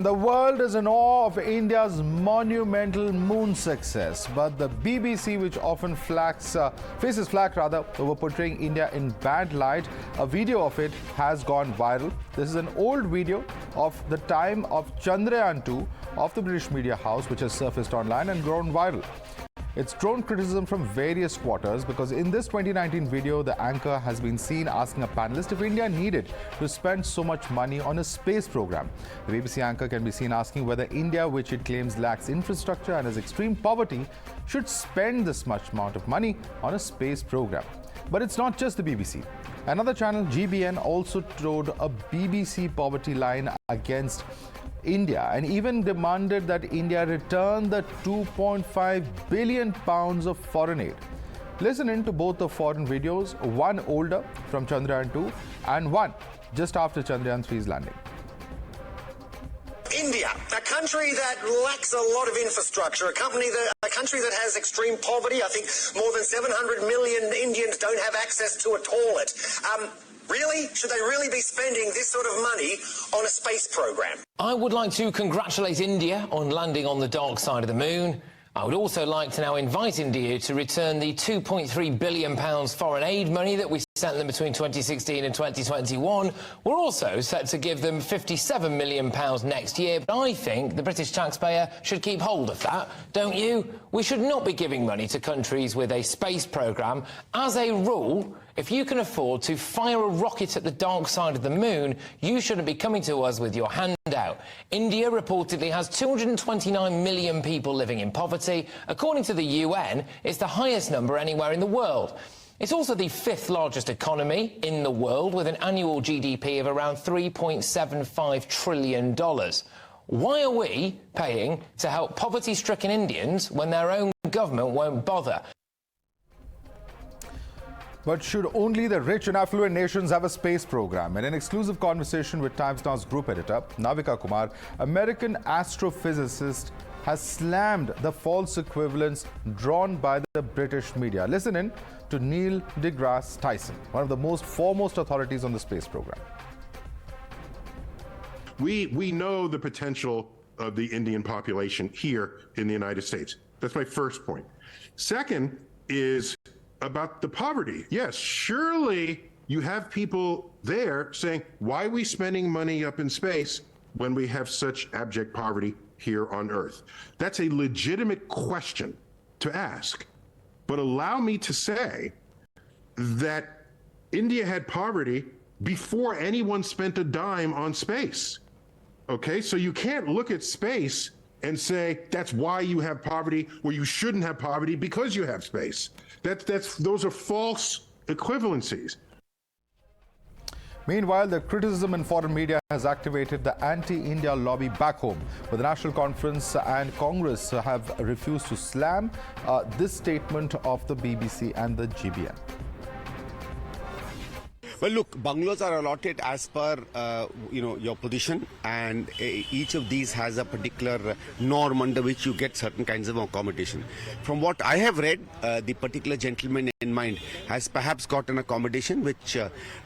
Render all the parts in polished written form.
The world is in awe of India's monumental moon success, but the BBC, which often faces flack over portraying India in bad light, a video of it has gone viral. This is an old video of the time of Chandrayaan 2 of the British media house, which has surfaced online and gone viral. It's drawn criticism from various quarters because in this 2019 video, the anchor has been seen asking a panelist if India needed to spend so much money on a space program. The BBC anchor can be seen asking whether India, which it claims lacks infrastructure and has extreme poverty, should spend this much amount of money on a space program. But it's not just the BBC. Another channel, GBN, also towed a BBC poverty line against India and even demanded that India return the £2.5 billion of foreign aid. Listen in to both the foreign videos, one older from Chandrayaan 2 and one just after Chandrayaan 3's landing. India, a country that lacks a lot of infrastructure, a country that has extreme poverty. I think more than 700 million Indians don't have access to a toilet. Really? Should they really be spending this sort of money on a space program? I would like to congratulate India on landing on the dark side of the moon. I would also like to now invite India to return the £2.3 billion foreign aid money that we sent them between 2016 and 2021. We're also set to give them £57 million next year. But I think the British taxpayer should keep hold of that, don't you? We should not be giving money to countries with a space programme. As a rule, if you can afford to fire a rocket at the dark side of the moon, you shouldn't be coming to us with your hand out. India reportedly has 229 million people living in poverty. According to the UN, it's the highest number anywhere in the world. It's also the fifth largest economy in the world, with an annual GDP of around $3.75 trillion. Why are we paying to help poverty-stricken Indians when their own government won't bother? But should only the rich and affluent nations have a space program? In an exclusive conversation with Times Now's group editor, Navika Kumar, American astrophysicist, has slammed the false equivalence drawn by the British media. Listen in to Neil deGrasse Tyson, one of the most foremost authorities on the space program. We know the potential of the Indian population here in the United States. That's my first point. Second is about the poverty. Yes, surely you have people there saying, why are we spending money up in space when we have such abject poverty here on Earth? That's a legitimate question to ask. But allow me to say that India had poverty before anyone spent a dime on space. Okay, so you can't look at space and say that's why you have poverty, or you shouldn't have poverty because you have space. Those are false equivalencies. Meanwhile, the criticism in foreign media has activated the anti-India lobby back home, but the National Conference and Congress have refused to slam this statement of the BBC and the GBN. Well, look, bungalows are allotted as per, your position, and each of these has a particular norm under which you get certain kinds of accommodation. From what I have read, the particular gentleman in mind has perhaps got an accommodation which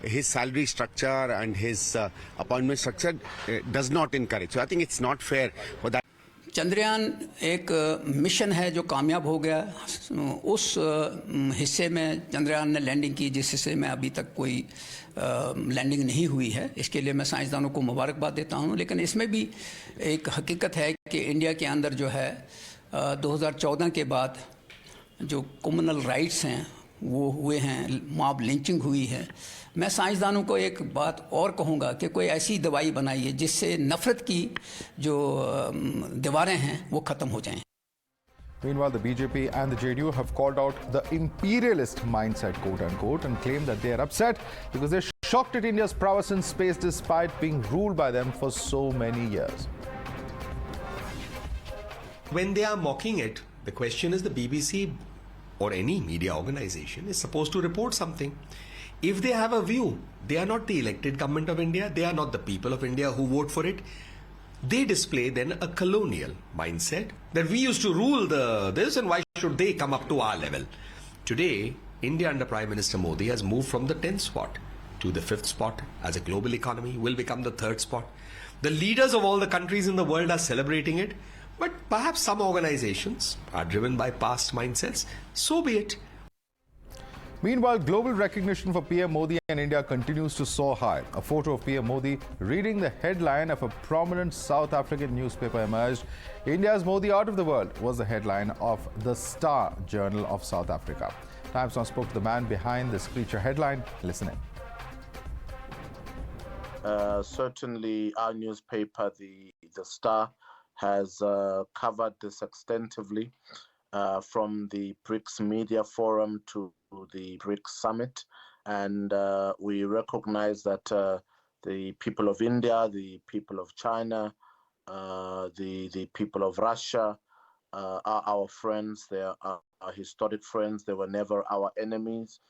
his salary structure and his appointment structure does not encourage. So I think it's not fair for that. Chandrayaan एक mission है जो कामयाब हो गया। उस हिस्से में चंद्रयान ने लैंडिंग की जिस हिस्से में अभी तक कोई लैंडिंग नहीं हुई है। इसके लिए मैं साइंसदानों को मुबारकबाद देता हूं। लेकिन इसमें भी एक हकीकत है कि इंडिया के अंदर जो है 2014 के बाद जो कम्युनल राइट्स हैं वो हुए हैं, मॉब लिंचिंग हुई है। मैं साइंसदानों को एक बात और कहूँगा कि कोई ऐसी दवाई बनाइए जिससे नफरत की जो दीवारें हैं वो ख़त्म हो जाएं। Meanwhile, the BJP and the JDU have called out the imperialist mindset, quote unquote, and claimed that they are upset because they're shocked at India's prowess in space despite being ruled by them for so many years. When they are mocking it, the question is the BBC or any media organization is supposed to report something. If they have a view, they are not the elected government of India, they are not the people of India who vote for it. They display then a colonial mindset that we used to rule this and why should they come up to our level. Today, India under Prime Minister Modi has moved from the 10th spot to the 5th spot as a global economy, will become the 3rd spot. The leaders of all the countries in the world are celebrating it, but perhaps some organizations are driven by past mindsets. So be it. Meanwhile, global recognition for PM Modi and India continues to soar high. A photo of PM Modi reading the headline of a prominent South African newspaper emerged. India's Modi out of the world was the headline of the Star Journal of South Africa. Times now spoke to the man behind this creature headline. Listen in. Certainly, our newspaper, the Star, has covered this extensively, from the BRICS Media Forum to the BRICS Summit. And we recognize that the people of India, the people of China, the people of Russia are our friends. They are our historic friends. They were never our enemies.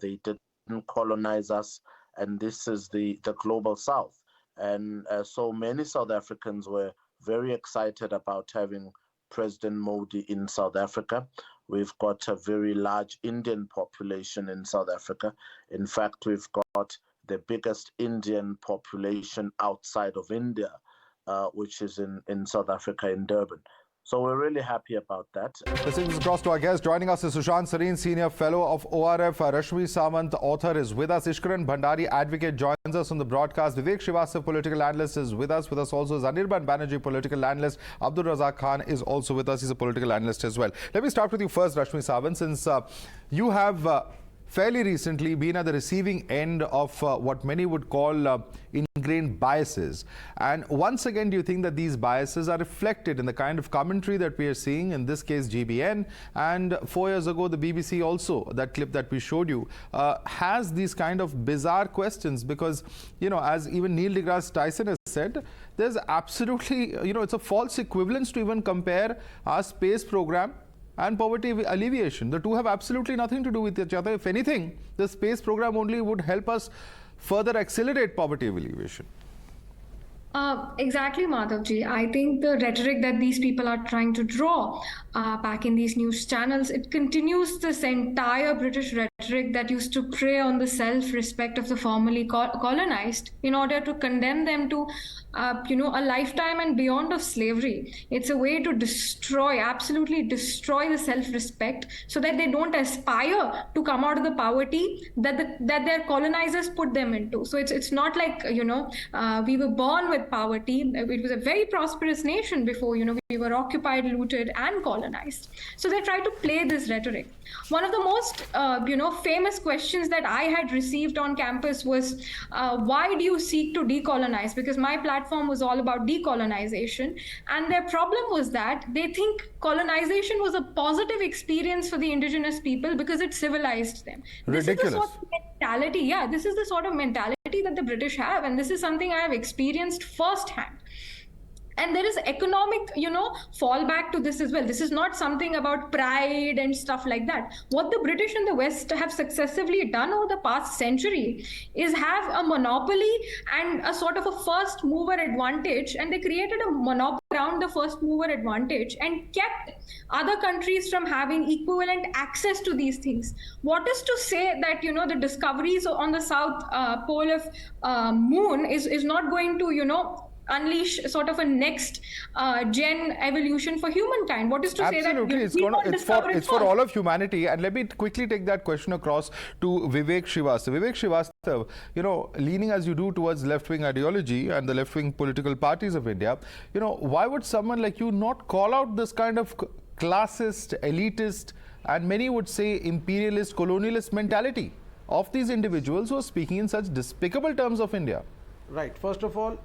They didn't colonize us. And this is the global South. And so many South Africans were very excited about having President Modi in South Africa. We've got a very large Indian population in South Africa. In fact, we've got the biggest Indian population outside of India, which is in South Africa, in Durban. So we're really happy about that. This is across to our guest. Joining us is Sushant Sareen, Senior Fellow of ORF. Rashmi Samant, author, is with us. Ishkaran Bhandari, advocate, joins us on the broadcast. Vivek Srivastava, political analyst, is with us. With us also is Anirban Banerjee, political analyst. Abdul Razak Khan is also with us. He's a political analyst as well. Let me start with you first, Rashmi Samant, since you have fairly recently been at the receiving end of what many would call ingrained biases. And once again, do you think that these biases are reflected in the kind of commentary that we are seeing, in this case GBN, and 4 years ago the BBC also, that clip that we showed you, has these kind of bizarre questions? Because, you know, as even Neil deGrasse Tyson has said, there's absolutely, you know, it's a false equivalence to even compare our space program and poverty alleviation. The two have absolutely nothing to do with each other. If anything, the space program only would help us further accelerate poverty alleviation. Exactly, Madhavji. I think the rhetoric that these people are trying to draw back in these news channels, it continues this entire British rhetoric that used to prey on the self-respect of the formerly colonized in order to condemn them to, a lifetime and beyond of slavery. It's a way to destroy, absolutely destroy the self-respect so that they don't aspire to come out of the poverty that their colonizers put them into. So it's not like, we were born with poverty. It was a very prosperous nation before, we were occupied, looted, and colonized. So they try to play this rhetoric. One of the most, famous questions that I had received on campus was, why do you seek to decolonize? Because my platform was all about decolonization. And their problem was that they think colonization was a positive experience for the indigenous people because it civilized them. Ridiculous. This is the sort of mentality, this is the sort of mentality that the British have. And this is something I have experienced firsthand. And there is economic, fallback to this as well. This is not something about pride and stuff like that. What the British and the West have successively done over the past century is have a monopoly and a sort of a first mover advantage. And they created a monopoly around the first mover advantage and kept other countries from having equivalent access to these things. What is to say that, the discoveries on the south pole of moon is not going to, unleash sort of a next gen evolution for humankind? What is to Absolutely. say that it's for all of humanity? And let me quickly take that question across to Vivek Srivastava. Vivek Srivastava, leaning as you do towards left-wing ideology and the left-wing political parties of India, why would someone like you not call out this kind of classist, elitist, and many would say imperialist, colonialist mentality of these individuals who are speaking in such despicable terms of India? Right. First of all,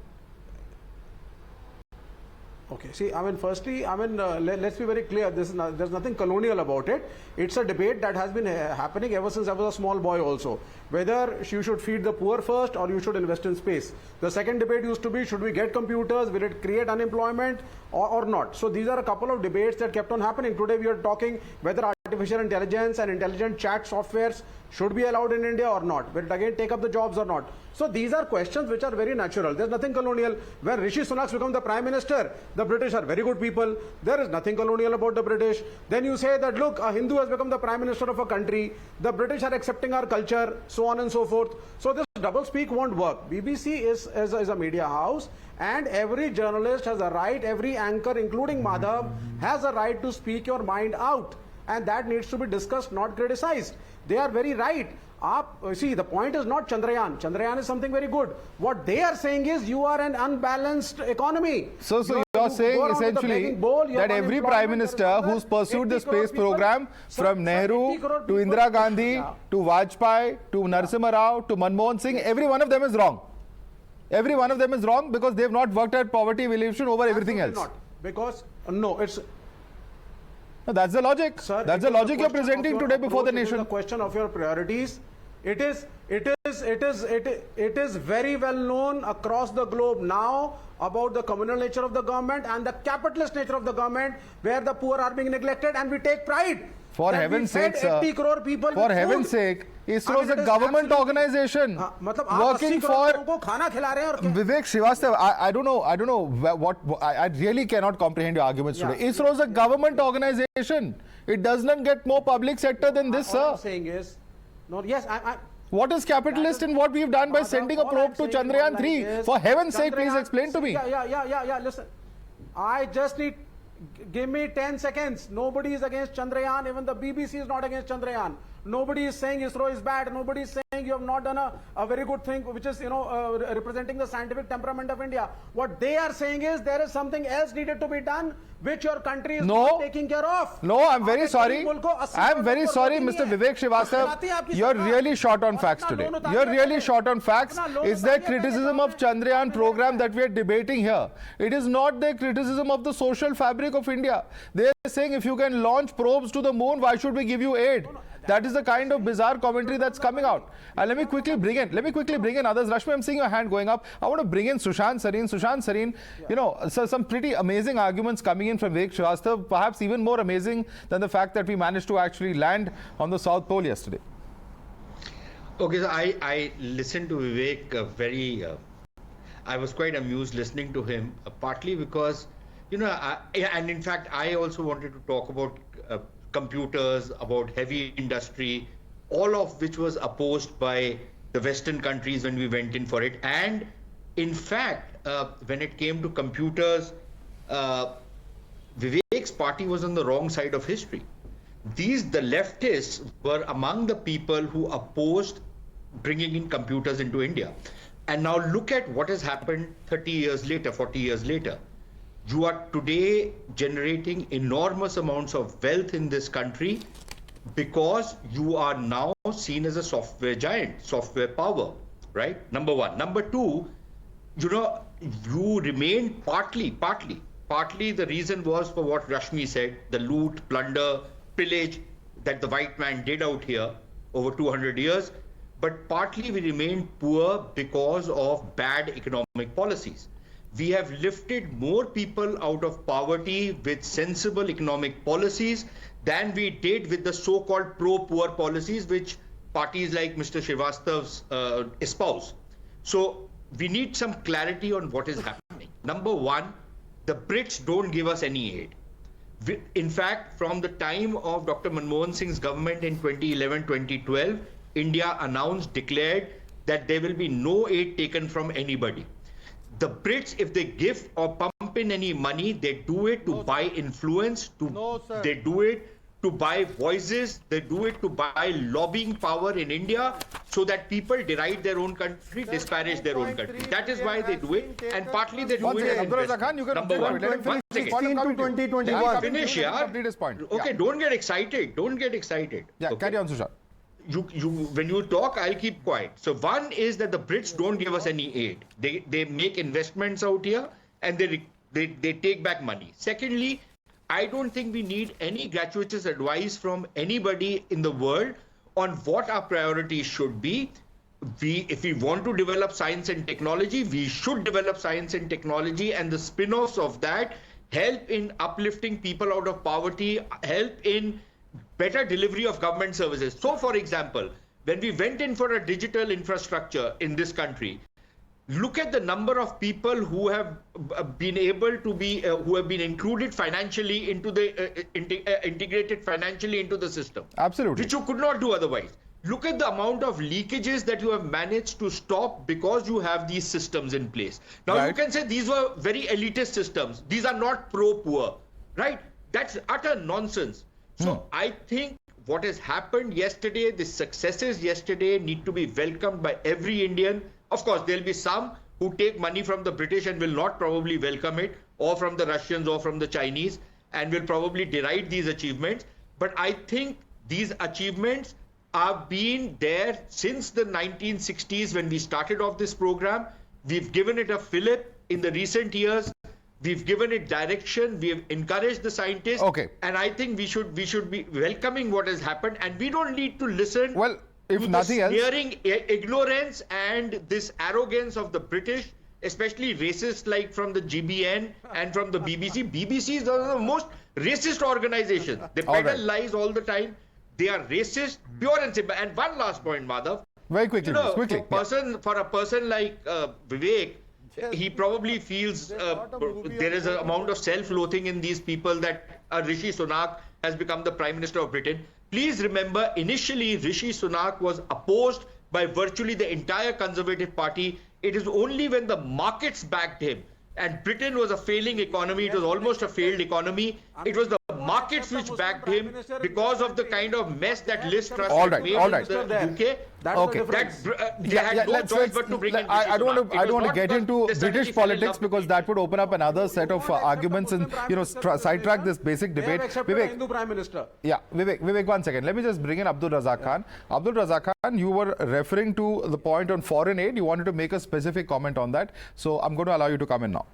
okay. See, firstly, let's be very clear. There's nothing colonial about it. It's a debate that has been happening ever since I was a small boy also. Whether you should feed the poor first or you should invest in space. The second debate used to be, should we get computers? Will it create unemployment or not? So these are a couple of debates that kept on happening. Today we are talking whether artificial intelligence and intelligent chat softwares should be allowed in India or not. Will it again take up the jobs or not? So these are questions which are very natural. There's nothing colonial. When Rishi Sunak became the Prime Minister, the British are very good people. There is nothing colonial about the British. Then you say that, look, a Hindu has become the Prime Minister of a country. The British are accepting our culture, so on and so forth. So this double speak won't work. BBC is a media house, and every journalist has a right, every anchor, including Madhav, has a right to speak your mind out. And that needs to be discussed, not criticized. They are very right. See, the point is not Chandrayaan. Chandrayaan is something very good. What they are saying is you are an unbalanced economy. So you're saying essentially that every Prime Minister who's pursued the space program from Nehru to Indira Gandhi to Vajpayee to Narasimha Rao to Manmohan Singh, every one of them is wrong. Every one of them is wrong because they've not worked at poverty alleviation over everything else. Not. Because, no, it's... No, that's the logic. Sir, that's the logic you're presenting today before the nation. It is a question of your priorities. It is very well known across the globe now about the communal nature of the government and the capitalist nature of the government, where the poor are being neglected, and we take pride. For heaven's sake, sir, 80 crore people for heaven's sake, ISRO is a government organization working for Vivek Srivastava. I don't know what I really cannot comprehend your arguments today. ISRO is a government organization. It does not get more public sector than this, sir. All I'm saying is, what is capitalist in what we've done by sending a probe to Chandrayaan 3? For heaven's sake, please explain to me. Yeah. Listen, I just need. Give me 10 seconds. Nobody is against Chandrayaan. Even the BBC is not against Chandrayaan. Nobody is saying ISRO is bad. Nobody is saying you have not done a very good thing, which is, representing the scientific temperament of India. What they are saying is there is something else needed to be done, which your country is not taking care of. No, I'm very sorry. I'm very sorry, Mr. Vivek Srivastava. You're really short on facts today. You're really short on facts. It's their criticism of Chandrayaan program that we are debating here. It is not their criticism of the social fabric of India. They're saying if you can launch probes to the moon, why should we give you aid? That is the kind of bizarre commentary that's coming out. And let me quickly bring in others. Rashmi, I'm seeing your hand going up. I want to bring in Sushant Sareen. So some pretty amazing arguments coming in from Vivek Srivastava, perhaps even more amazing than the fact that we managed to actually land on the South Pole yesterday. Okay, so I listened to Vivek I was quite amused listening to him, partly because, and in fact, I also wanted to talk about computers, about heavy industry, all of which was opposed by the Western countries when we went in for it. And in fact, when it came to computers, Vivek's party was on the wrong side of history. The leftists were among the people who opposed bringing in computers into India. And now look at what has happened 30 years later, 40 years later. You are today generating enormous amounts of wealth in this country because you are now seen as a software giant, software power, right? Number one. Number two, you remain partly the reason was for what Rashmi said, the loot, plunder, pillage that the white man did out here over 200 years. But partly we remain poor because of bad economic policies. We have lifted more people out of poverty with sensible economic policies than we did with the so-called pro-poor policies which parties like Mr. Srivastava's espouse. So we need some clarity on what is happening. Number one, the Brits don't give us any aid. In fact, from the time of Dr. Manmohan Singh's government in 2011-2012, India declared that there will be no aid taken from anybody. The Brits, if they give or pump in any money, they do it to buy influence, they do it to buy voices, they do it to buy lobbying power in India so that people deride their own country, disparage their own country. That is why they do it, and partly they do it. Number one. Finish, yeah. Okay, don't get excited. Yeah, okay. Carry on, Sushant. When you talk, I'll keep quiet. So one is that the Brits don't give us any aid. They make investments out here and they take back money. Secondly, I don't think we need any gratuitous advice from anybody in the world on what our priorities should be. If we want to develop science and technology, we should develop science and technology, and the spin-offs of that help in uplifting people out of poverty, help in better delivery of government services. So, for example, when we went in for a digital infrastructure in this country, look at the number of people who have been able to be, who have been included financially into the, integrated financially into the system. Absolutely. Which you could not do otherwise. look at the amount of leakages that you have managed to stop because you have these systems in place. Now, you can say these were very elitist systems. These are not pro-poor, right? That's utter nonsense. So I think what has happened yesterday, the successes yesterday need to be welcomed by every Indian. Of course, there'll be some who take money from the British and will not probably welcome it, or from the Russians or from the Chinese, and will probably deride these achievements. But I think these achievements have been there since the 1960s when we started off this program. We've given it a fillip in the recent years. We've given it direction. We have encouraged the scientists. Okay. And I think we should be welcoming what has happened, and we don't need to listen if to nothing the else, sneering ignorance and this arrogance of the British, especially racists like from the GBN and from the BBC. BBC is one of the most racist organizations. They peddle lies all the time. They are racist, pure and simple. And one last point, Madhav. Very quickly, quickly. For a person like Vivek, he probably feels there is an amount of self-loathing in these people that Rishi Sunak has become the Prime Minister of Britain. Please remember, initially Rishi Sunak was opposed by virtually the entire Conservative Party. It is only when the markets backed him, and Britain was a failing economy, it was almost a failed economy, it was the markets which backed him because of the kind of mess that Liz Truss made in the UK. They had no choice but to bring in I don't want to get into British politics because that would open up another set of arguments and sidetrack this basic debate. Vivek, Prime Minister. Yeah, Vivek, 1 second. Let me just bring in Abdul Razak Khan. Abdul Razak Khan, you were referring to the point on foreign aid. You wanted to make a specific comment on that. So I'm going to allow you to come in now.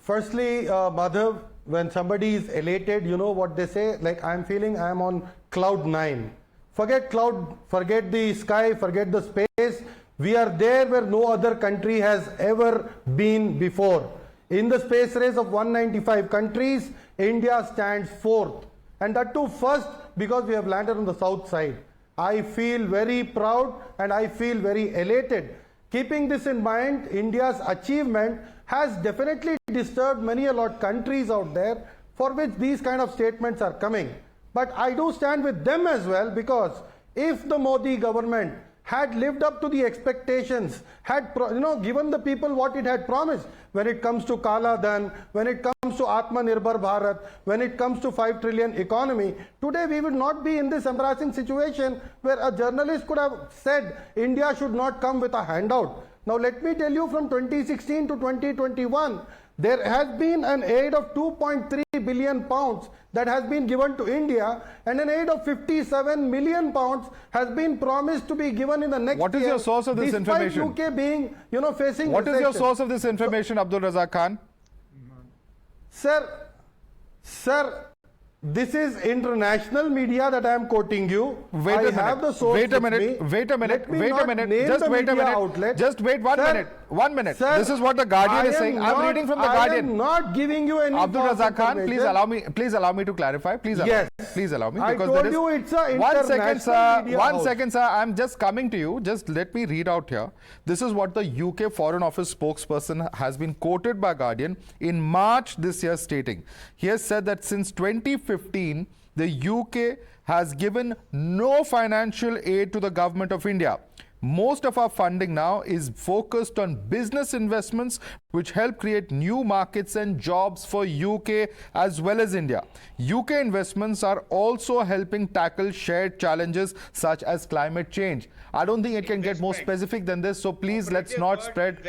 Firstly, Madhav, when somebody is elated, you know what they say, like I'm feeling I'm on cloud 9. Forget the sky, forget the space. We are there where no other country has ever been before. In the space race of 195 countries, India stands 4th. And that too first because we have landed on the south side. I feel very proud and I feel very elated. Keeping this in mind, India's achievement has definitely disturbed many a lot countries out there for which these kind of statements are coming. But I do stand with them as well, because if the Modi government had lived up to the expectations, had given the people what it had promised when it comes to Kala Dhan, when it comes to Atmanirbhar Bharat, when it comes to 5 trillion economy, today we would not be in this embarrassing situation where a journalist could have said India should not come with a handout. Now let me tell you, from 2016 to 2021, there has been an aid of 2.3 billion pounds that has been given to India, and an aid of 57 million pounds has been promised to be given in the next year. What is your source of this information? Despite UK being, facing What recession. is your source of this information, Abdul Razak Khan? Sir, this is international media that I am quoting you. Wait a minute. Just wait a minute. Just wait 1 minute. 1 minute. Sir, this is what the Guardian is saying. I'm reading from the Guardian. I am not giving you any. Abdul Razak Khan, please allow me to clarify. Please allow me. I told you it's a international media. 1 second, sir. I'm just coming to you. Just let me read out here. This is what the UK Foreign Office spokesperson has been quoted by Guardian in March this year, stating. He has said that since 2015, the UK has given no financial aid to the government of India. Most of our funding now is focused on business investments which help create new markets and jobs for UK as well as India. UK investments are also helping tackle shared challenges such as climate change. I don't think it can get more specific than this, so please let's not spread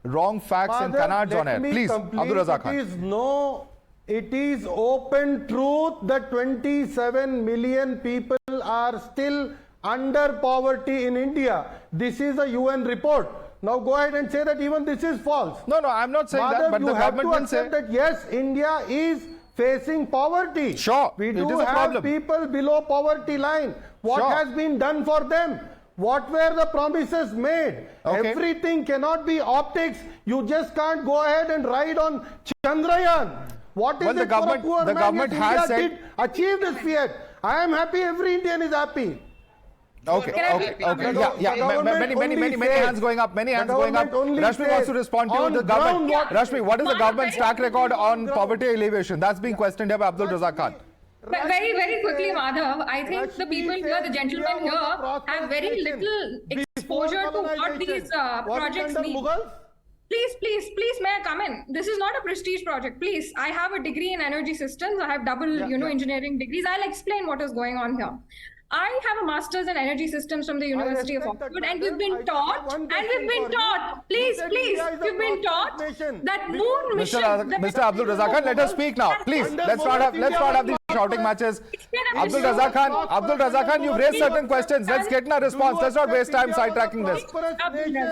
wrong facts and canards on air. Please, Abdul Razak Khan. It is open truth that 27 million people are still under poverty in India. This is a UN report. Now go ahead and say that even this is false. No, I'm not saying that, but the government will say that yes, India is facing poverty. Sure, we do have people below poverty line. What has been done for them? What were the promises made? Everything cannot be optics. You just can't go ahead and ride on Chandrayaan. What is it for a poor man? Yes, India did achieve this fiat. I am happy, every Indian is happy. Okay. Many hands going up. Many hands going up. Rashmi wants to respond to the government. Rashmi, what is the government's track record on poverty alleviation? That's being questioned here by Abdul Razak Khan. Very, very quickly, Madhav, I think the people here, the gentlemen here, have very little exposure to what these projects mean. Please, may I come in? This is not a prestige project. Please, I have a degree in energy systems. I have double, engineering degrees. I'll explain what is going on here. I have a master's in energy systems from the University of Oxford, and we've been taught, please, we've been taught that moon mission... Mr. Abdul Razak Khan, let us speak now. Please, let's not have these shouting matches. Abdul Razak Khan, you've raised certain questions. Let's get a response. Let's not waste time sidetracking this.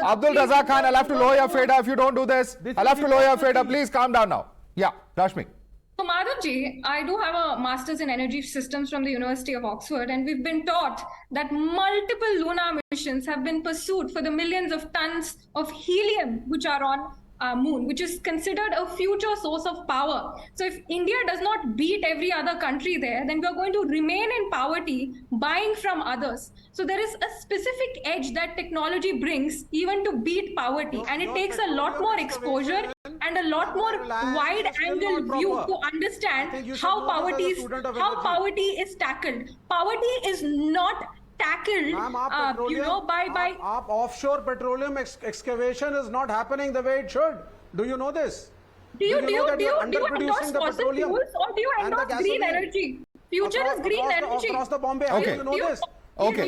Abdul Razak Khan, I'll have to lower your fader if you don't do this. I'll have to lower your fader. Please calm down now. Yeah, Rashmi. So Madhavji, I do have a master's in energy systems from the University of Oxford, and we've been taught that multiple lunar missions have been pursued for the millions of tons of helium which are on moon, which is considered a future source of power. So if India does not beat every other country there, then we are going to remain in poverty buying from others. So there is a specific edge that technology brings even to beat poverty, and it takes a lot more exposure and a lot more wide-angle view to understand how poverty is tackled. Poverty is not tackled, by offshore petroleum excavation is not happening the way it should. Do you know this? Do you endorse fossil fuels, or do you endorse green energy? Future is green energy. Across the Bombay, okay. You know this? Okay.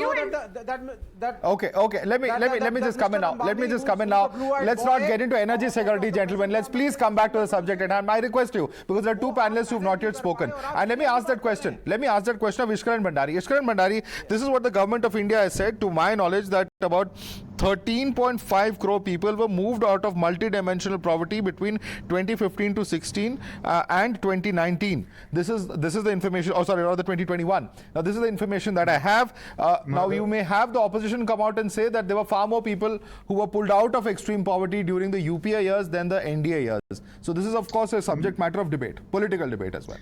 Let me just come in now. Let's not get into energy security, gentlemen. Let's please come back to the subject at hand. I request you, because there are two panelists who have not yet spoken. And let me ask that question of Ishkaran Bhandari. Ishkaran Bhandari, this is what the government of India has said, to my knowledge, that about 13.5 crore people were moved out of multi-dimensional poverty between 2015 to 16 and 2019. This is the information, or the 2021. Now, this is the information that I have. Now, you may have the opposition come out and say that there were far more people who were pulled out of extreme poverty during the UPA years than the NDA years. So this is, of course, a subject matter of debate, political debate as well.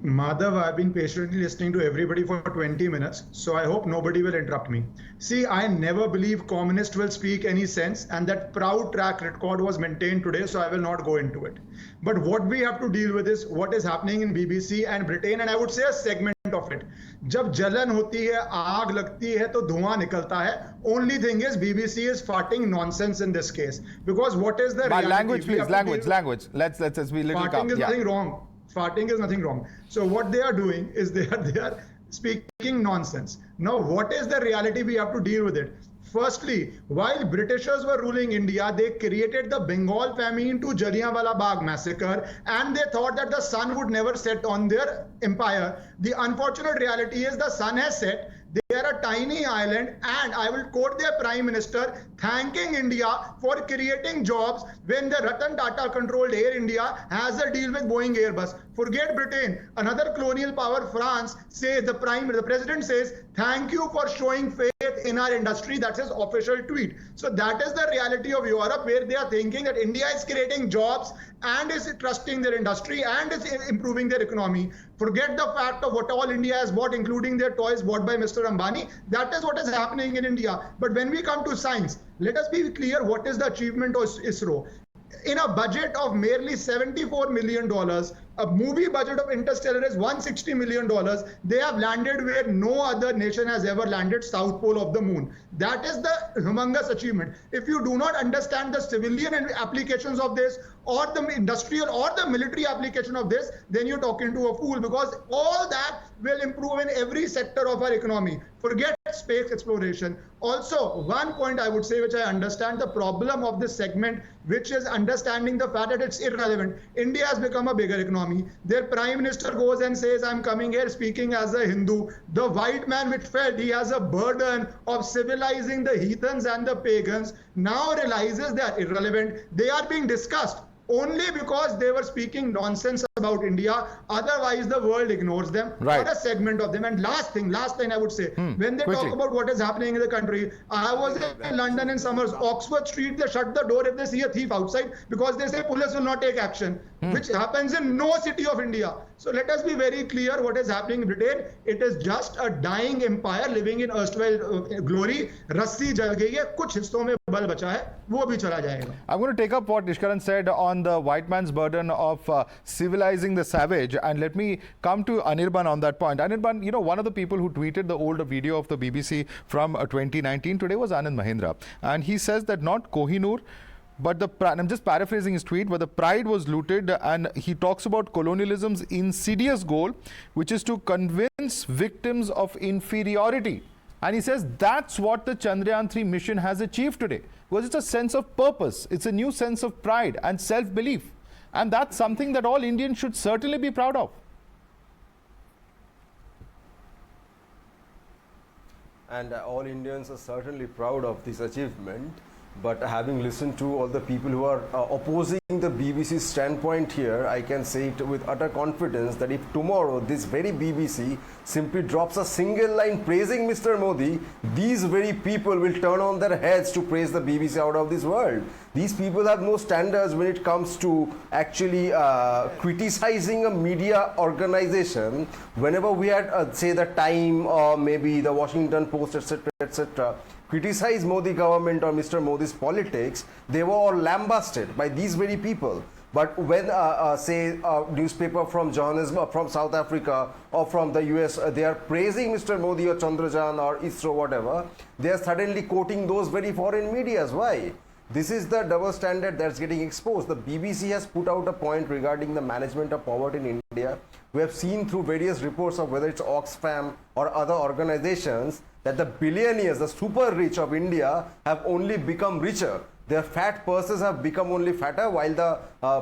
Madhav, I've been patiently listening to everybody for 20 minutes, so I hope nobody will interrupt me. See, I never believe communists will speak any sense, and that proud track record was maintained today, so I will not go into it. But what we have to deal with is what is happening in BBC and Britain, and I would say a segment of it. जब जलन होती है, आग लगती है, तो धुआं निकलता है. Only thing is, BBC is farting nonsense in this case, because what is the reality? Language, please. Language. Let's be a little calm. Farting is nothing wrong. Farting is nothing wrong. So what they are doing is they are speaking nonsense. Now, what is the reality? We have to deal with it. Firstly, while Britishers were ruling India, they created the Bengal famine to Jallianwala Bagh massacre, and they thought that the sun would never set on their empire. The unfortunate reality is the sun has set. They are a tiny island, and I will quote their Prime Minister thanking India for creating jobs when the Ratan Tata controlled Air India has a deal with Boeing Airbus. Forget Britain, another colonial power, France, says the president says, thank you for showing faith in our industry. That's his official tweet. So that is the reality of Europe, where they are thinking that India is creating jobs and is trusting their industry and is improving their economy. Forget the fact of what all India has bought, including their toys bought by Mr. Ambani. That is what is happening in India. But when we come to science, let us be clear what is the achievement of ISRO. In a budget of merely $74 million, a movie budget of Interstellar is $160 million. They have landed where no other nation has ever landed, South Pole of the moon. That is the humongous achievement. If you do not understand the civilian applications of this, or the industrial or the military application of this, then you're talking to a fool, because all that will improve in every sector of our economy. Forget space exploration. Also, one point I would say, which I understand the problem of this segment, which is understanding the fact that it's irrelevant. India has become a bigger economy. Their Prime Minister goes and says, I'm coming here speaking as a Hindu. The white man which felt he has a burden of civilizing the heathens and the pagans now realizes they are irrelevant. They are being discussed. only because they were speaking nonsense about India. Otherwise, the world ignores them, or a segment of them. And last line I would say, when they talk about what is happening in the country, I was in London in summers, Oxford Street, they shut the door if they see a thief outside because they say police will not take action, which happens in no city of India. So let us be very clear what is happening in Britain. It is just a dying empire living in erstwhile glory. Rassi jal gayi hai, kuch hisston mein bal bacha hai, wo bhi chala jayega. I'm going to take up what Ishkaran said on the white man's burden of civilizing the savage, and let me come to Anirban on that point. Anirban, you know, one of the people who tweeted the older video of the BBC from 2019 today was Anand Mahindra, and he says that not Kohinoor, but I'm just paraphrasing his tweet, but the pride was looted, and he talks about colonialism's insidious goal, which is to convince victims of inferiority. And he says that's what the Chandrayaan-3 mission has achieved today, because it's a sense of purpose, it's a new sense of pride and self-belief. And that's something that all Indians should certainly be proud of. And all Indians are certainly proud of this achievement. But having listened to all the people who are opposing the BBC's standpoint here, I can say it with utter confidence that if tomorrow this very BBC simply drops a single line praising Mr. Modi, these very people will turn on their heads to praise the BBC out of this world. These people have no standards when it comes to actually criticizing a media organization. Whenever we had, say, the Time or maybe the Washington Post, etc., criticize Modi government or Mr. Modi's politics, they were all lambasted by these very people. But when, say, a newspaper from Johannesburg, from South Africa or from the US, they are praising Mr. Modi or Chandrayaan or ISRO, whatever, they are suddenly quoting those very foreign medias. Why? This is the double standard that's getting exposed. The BBC has put out a point regarding the management of poverty in India. We have seen through various reports of whether it's Oxfam or other organizations that the billionaires, the super rich of India have only become richer. Their fat purses have become only fatter, while the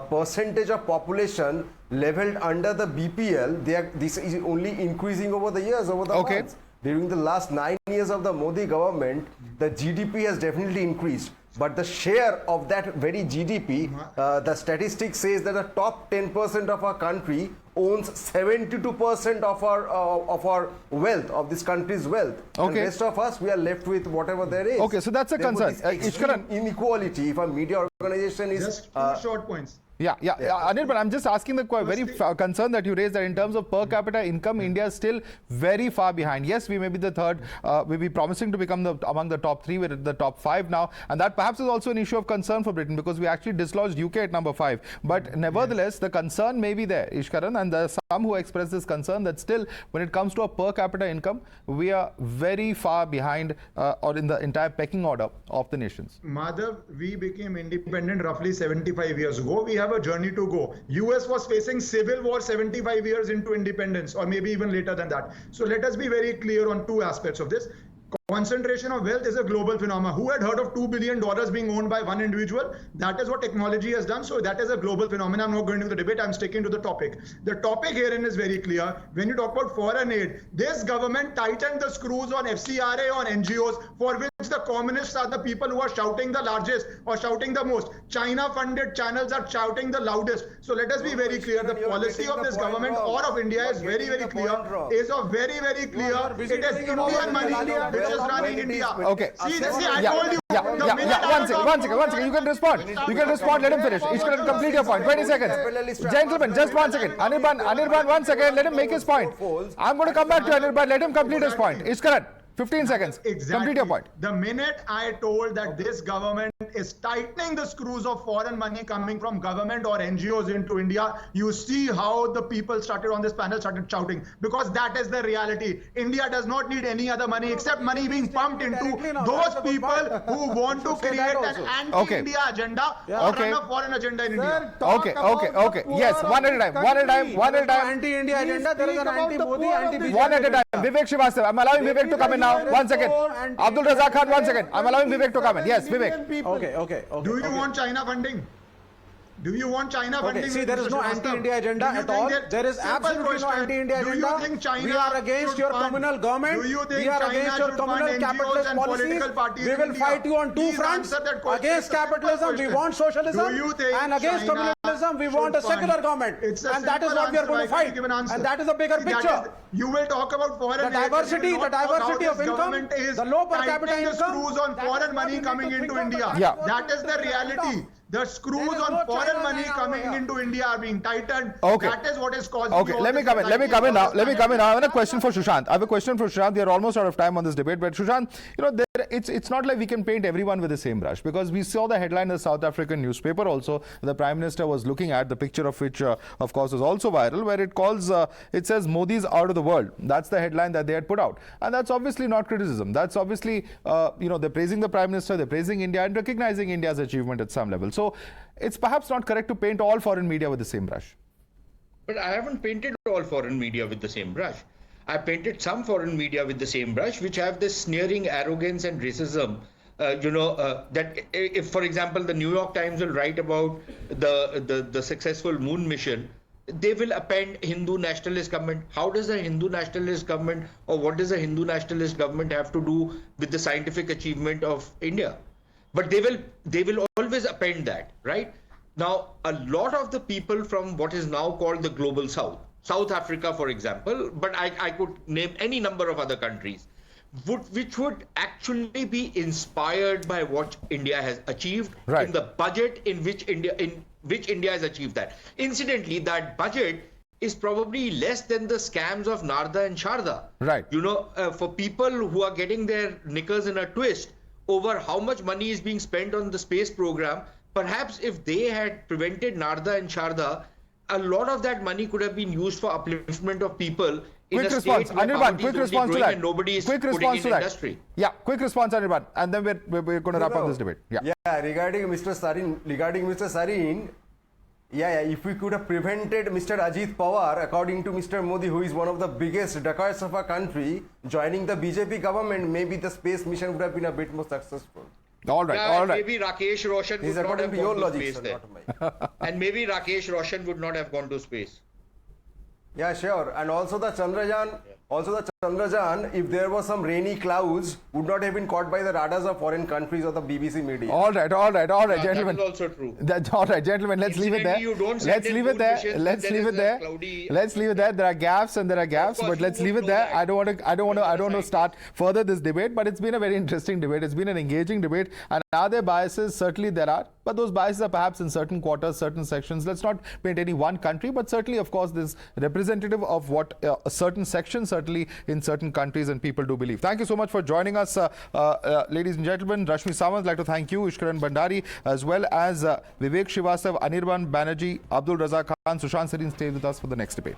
percentage of population leveled under the BPL, this is only increasing over the years, over the months. During the last 9 years of the Modi government, the GDP has definitely increased. But the share of that very GDP, the statistics says that the top 10% of our country owns 72% of our wealth, of this country's wealth. And the rest of us, we are left with whatever there is. Okay, so that's a concern. Inequality, if a media organization is... Just 2 short points. Yeah. Anil, but I'm just asking the very concern that you raised, that in terms of per capita income, India is still very far behind. Yes, we may be the third, we'll be promising to become among the top 3, we're at the top 5 now. And that perhaps is also an issue of concern for Britain, because we actually dislodged UK at number 5. But nevertheless, the concern may be there, Ishkaran, and there are some who express this concern that still, when it comes to a per capita income, we are very far behind or in the entire pecking order of the nations. Madhav, we became independent roughly 75 years ago. We have a journey to go. US was facing civil war 75 years into independence, or maybe even later than that. So let us be very clear on 2 aspects of this. Concentration of wealth is a global phenomenon. Who had heard of $2 billion being owned by one individual? That is what technology has done. So that is a global phenomenon. I'm not going into the debate. I'm sticking to the topic. The topic herein is very clear. When you talk about foreign aid, this government tightened the screws on FCRA, on NGOs, for which the communists are the people who are shouting the largest or shouting the most. China-funded channels are shouting the loudest. So let us be very clear. The policy of this government or of India is very, very clear. Is of very, very clear. It is Indian money which is running India. Okay. See, I told you. One second. You can respond. Let him finish. He's going to complete your point. 20 seconds. Gentlemen, just 1 second. Anirban, 1 second. Let him make his point. I'm going to come back to Anirban. Let him complete his point. Ishkaran, 15 seconds. Exactly. Complete your point. The minute I told that this government is tightening the screws of foreign money coming from government or NGOs into India, you see how the people started on this panel started shouting, because that is the reality. India does not need any other money except money being pumped into those people who want to create an anti-India agenda or run a foreign agenda in India. Okay. Yes, one at a time. Anti-India agenda, there is an anti-Modi, anti-BJP. One at a time. Vivek Srivastava. I'm allowing Vivek to come in now. 1 second. Abdul Razak Khan, 1 second. I'm allowing Vivek to come in. Yes, Vivek. Okay. Do you want China funding? Do you want China funding? Okay, see, there is no anti-India agenda at all. There is absolutely no anti-India agenda. Do you think China we are against your communal government. Do you think we are China against your communal capitalist policies. We will fight you on two fronts. Against capitalism, we want socialism. And against communalism, we want a secular government. And that is what we are going to fight. And that is a bigger picture. You will talk about foreign the diversity of income, the low per capita income. Screws on foreign money coming into India. Yeah. That is the reality. The screws on foreign money coming into India are being tightened. Okay. That is what is causing. Okay, let me come in now. I have a question for Sushant. We are almost out of time on this debate, but Sushant, it's not like we can paint everyone with the same brush, because we saw the headline in the South African newspaper also. The Prime Minister was looking at the picture of which, of course, was also viral, where it says Modi's out of the world. That's the headline that they had put out, and that's obviously not criticism. That's obviously, they're praising the Prime Minister, they're praising India and recognizing India's achievement at some level. So it's perhaps not correct to paint all foreign media with the same brush. But I haven't painted all foreign media with the same brush. I painted some foreign media with the same brush, which have this sneering arrogance and racism. That if, for example, the New York Times will write about the successful moon mission, they will append Hindu nationalist government. How does a Hindu nationalist government, or what does a Hindu nationalist government have to do with the scientific achievement of India? But they will always append that, right? Now, a lot of the people from what is now called the global south, South Africa, for example, but I could name any number of other countries, which would actually be inspired by what India has achieved in the budget in which India has achieved that. Incidentally, that budget is probably less than the scams of Narda and Sharda. Right. For people who are getting their knickers in a twist over how much money is being spent on the space program, perhaps if they had prevented Narda and Sharda, a lot of that money could have been used for upliftment of people in a state where poverty is only growing and nobody is putting in industry. Yeah, quick response, Anirban, and then we're going to wrap up this debate. Yeah, regarding Mr. Sarin, if we could have prevented Mr. Ajit Pawar, according to Mr. Modi, who is one of the biggest dacoits of our country, joining the BJP government, maybe the space mission would have been a bit more successful. All right. Maybe Rakesh Roshan would not have gone to space there. And maybe Rakesh Roshan would not have gone to space. Yeah, sure. And also the Chandrayaan, if there was some rainy clouds, would not have been caught by the radars of foreign countries or the BBC media. All right, gentlemen. That is also true. All right, gentlemen, let's leave it there. Let's leave it there. There are gaps and there are gaps, but let's leave it there. I don't want to start further this debate, but it's been a very interesting debate. It's been an engaging debate. And are there biases? Certainly there are. But those biases are perhaps in certain quarters, certain sections. Let's not paint any one country, but certainly, of course, this representative of what a certain section, certainly in certain countries, and people do believe. Thank you so much for joining us, ladies and gentlemen. Rashmi Samant, I'd like to thank you, Ishkaran Bhandari, as well as Vivek Srivastava, Anirban Banerjee, Abdul Razak Khan, Sushant Sarin. Stay with us for the next debate.